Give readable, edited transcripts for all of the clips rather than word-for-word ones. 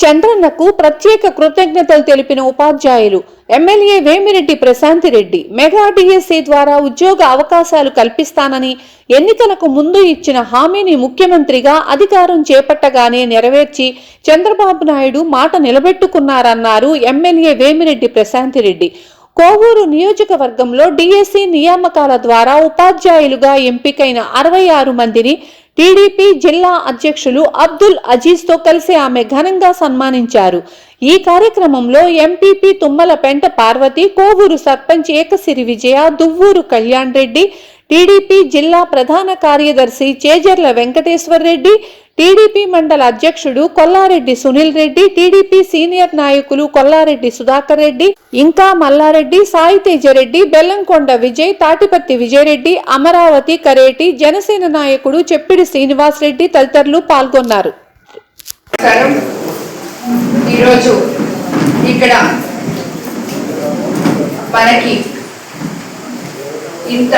చంద్రన్నకు ప్రత్యేక కృతజ్ఞతలు తెలిపిన ఉపాధ్యాయులు. MLA Vemireddy Prashanti Reddy mega DSC ద్వారా ఉద్యోగ అవకాశాలు కల్పిస్తానని ఎన్నికలకు ముందు ఇచ్చిన హామీని ముఖ్యమంత్రిగా అధికారం చేపట్టగానే నెరవేర్చి చంద్రబాబు నాయుడు మాట నిలబెట్టుకున్నారన్నారు ఎమ్మెల్యే వేమిరెడ్డి ప్రశాంతిరెడ్డి. కోవూరు నియోజకవర్గంలో డిఎస్సి నియామకాల ద్వారా ఉపాధ్యాయులుగా ఎంపికైన 66 మందిని టీడీపీ జిల్లా అధ్యక్షులు అబ్దుల్ అజీజ్ తో కలిసి ఆమె ఘనంగా సన్మానించారు. ఈ కార్యక్రమంలో ఎంపీపీ తుమ్మల పెంట పార్వతి, కోవూరు సర్పంచ్ ఏకసిరి విజయ, దువ్వూరు కళ్యాణ్ రెడ్డి, టీడీపీ జిల్లా ప్రధాన కార్యదర్శి చేజర్ల వెంకటేశ్వర్ రెడ్డి, టీడీపీ మండల అధ్యక్షుడు కొల్లారెడ్డి సునీల్ రెడ్డి, టీడీపీ సీనియర్ నాయకులు కొల్లారెడ్డి సుధాకర్ రెడ్డి, ఇంకా మల్లారెడ్డి, సాయితేజరెడ్డి, బెల్లంకొండ విజయ్, తాటిపత్తి విజయరెడ్డి, అమరావతి కరేటి, జనసేన నాయకుడు చెప్పిడి శ్రీనివాస్ రెడ్డి తదితరులు పాల్గొన్నారు. ఈరోజు ఇక్కడ మనకి ఇంత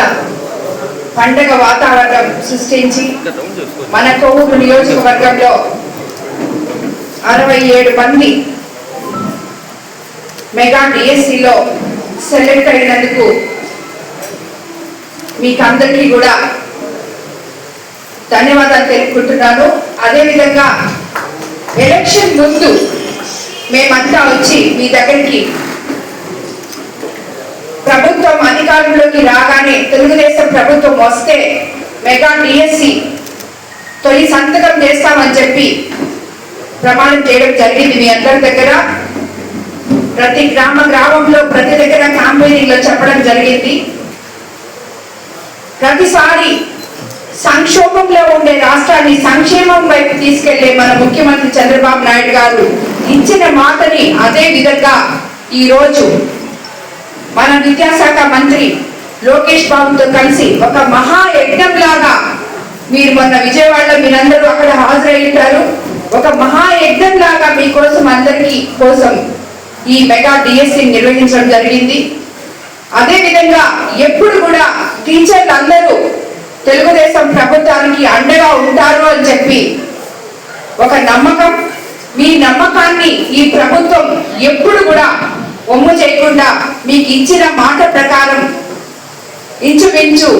పండగ వాతావరణం సృష్టించి మన కోవూరు నియోజకవర్గంలో 67 మంది మెగా డిఎస్సిలో సెలెక్ట్ అయినందుకు మీకు అందరికీ కూడా ధన్యవాదాలు తెలుపుకుంటున్నాను. అదేవిధంగా ఎలక్షన్ ముందు మేమంతా వచ్చి మీ దగ్గరికి ప్రభుత్వం అధికారంలోకి రాగానే తెలుగుదేశం ప్రభుత్వం వస్తే మెగా డిఎస్సి తొలి సంతకం చేస్తామని చెప్పి ప్రమాణం చేయడం జరిగింది. మీ అందరి దగ్గర ప్రతి గ్రామంలో ప్రతి దగ్గర క్యాంపెయినింగ్ లో చెప్పడం జరిగింది. ప్రతిసారి సంక్షోభంలో ఉండే రాష్ట్రాన్ని సంక్షేమం వైపు తీసుకెళ్లే మన ముఖ్యమంత్రి చంద్రబాబు నాయుడు గారు ఇచ్చిన మాటని అదే విధంగా ఈ రోజు మన విద్యాశాఖ మంత్రి లోకేష్ బాబుతో కలిసి ఒక మహాయజ్ఞం లాగా మీరు మొన్న విజయవాడలో మీరందరూ అక్కడ హాజరయ్యారు. ఒక మహాయజ్ఞం లాగా మీకోసం అందరికీ కోసం ఈ మెగా డిఎస్సి నిర్వహించడం జరిగింది. అదే విధంగా ఎప్పుడు కూడా టీచర్లు అందరూ తెలుగుదేశం ప్రభుత్వానికి అండగా ఉంటారు అని చెప్పి ఒక నమ్మకం, మీ నమ్మకాన్ని ఈ ప్రభుత్వం ఎప్పుడు కూడా ఒమ్ము చేయకుండా మీకు ఇచ్చిన మాట ప్రకారం ఇంచుమించు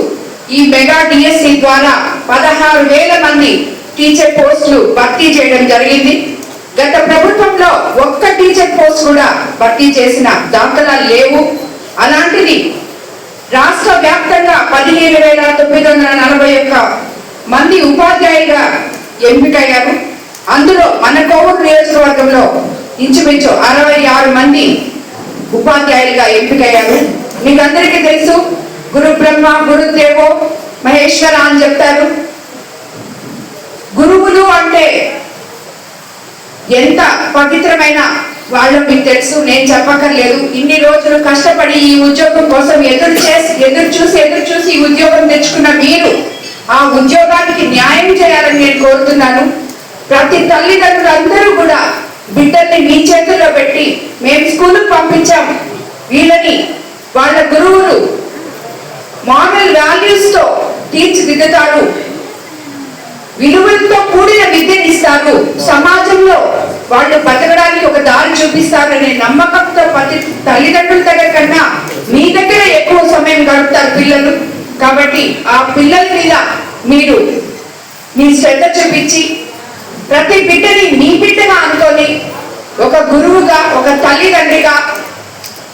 ఈ మెగా డిఎస్సి ద్వారా 16,000 మంది టీచర్ పోస్టులు భర్తీ చేయడం జరిగింది. గత ప్రభుత్వంలో ఒక్క టీచర్ పోస్ట్ కూడా భర్తీ చేసిన దాఖలాలు లేవు. అలాంటిది రాష్ట్ర వ్యాప్తంగా 15,941 మంది ఉపాధ్యాయులుగా ఎంపికయ్యారు. అందులో మన కోవూరు నియోజకవర్గంలో ఇంచుమించు 66 మంది ఉపాధ్యాయులుగా ఎంపికయ్యారు. మీకు అందరికీ తెలుసు, గురు బ్రహ్మ గురుదేవో మహేశ్వర అని చెప్తారు. గురువులు అంటే ఎంత పవిత్రమైన వాళ్ళు మీకు తెలుసు, నేను చెప్పక్కర్లేదు. ఇన్ని రోజులు కష్టపడి ఈ ఉద్యోగం కోసం ఎదురు చూసి ఈ ఉద్యోగం తెచ్చుకున్న మీరు ఆ ఉద్యోగానికి న్యాయం చేయాలని నేను కోరుతున్నాను. ప్రతి తల్లిదండ్రులందరూ కూడా బిడ్డల్ని మీ చేతుల్లో పెట్టి మేము స్కూల్కి పంపించాం, వీళ్ళని వాళ్ళ గురువులు మారల్ వాల్యూస్ తో తీర్చిదిద్దుతారు, విలువలతో కూడిన విద్యనిస్తారు, సమాజంలో వాళ్ళు బతకడానికి ఒక దారి చూపిస్తారనే నమ్మకంతో ప్రతి తల్లిదండ్రుల దగ్గర కన్నా మీ దగ్గర ఎక్కువ సమయం గడుపుతారు పిల్లలు. కాబట్టి ఆ పిల్లల మీద మీరు మీ శ్రద్ధ చూపించి ప్రతి బిడ్డని మీ బిడ్డగా అనుకొని ఒక గురువుగా ఒక తల్లిదండ్రిగా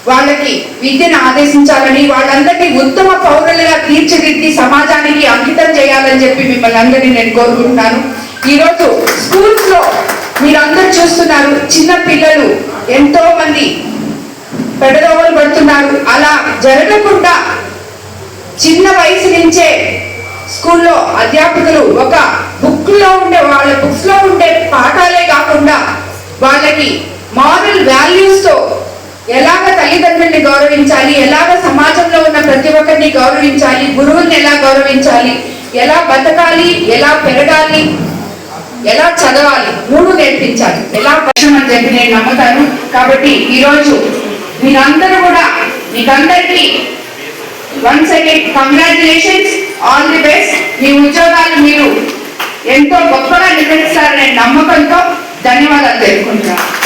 వాళ్ళకి విద్యను ఆదేశించాలని, వాళ్ళందరినీ ఉత్తమ పౌరులుగా తీర్చిదిద్ది సమాజానికి అంకితం చేయాలని చెప్పి మిమ్మల్ని అందరినీ నేను కోరుకుంటున్నాను. ఈరోజు స్కూల్స్ లో మీరందరూ చూస్తున్నారు, చిన్న పిల్లలు ఎంతో మంది పెడదోవలు పడుతున్నారు. అలా జరగకుండా చిన్న వయసు నుంచే స్కూల్లో అధ్యాపకులు ఒక వాళ్ళ బుక్స్ లో ఉండే పాఠాలే కాకుండా వాళ్ళకి మారల్ వాల్యూస్ తో ఎలాగ తల్లిదండ్రుల్ని గౌరవించాలి, ఎలాగ సమాజంలో ఉన్న ప్రతి ఒక్కరిని గౌరవించాలి, గురువుల్ని ఎలా గౌరవించాలి, ఎలా బతకాలి, ఎలా పెరగాలి, ఎలా చదవాలి, 3 నేర్పించాలి, ఎలా అని చెప్పి నేను నమ్ముతాను. కాబట్టి ఈరోజు మీరందరూ కూడా మీకందరికీ once again congratulations, all the best. మీ ఉద్యోగాలు మీరు ఎంతో గొప్పగా నిర్వహిస్తారనే నమ్మకంతో ధన్యవాదాలు తెలుపుకుంటున్నాను.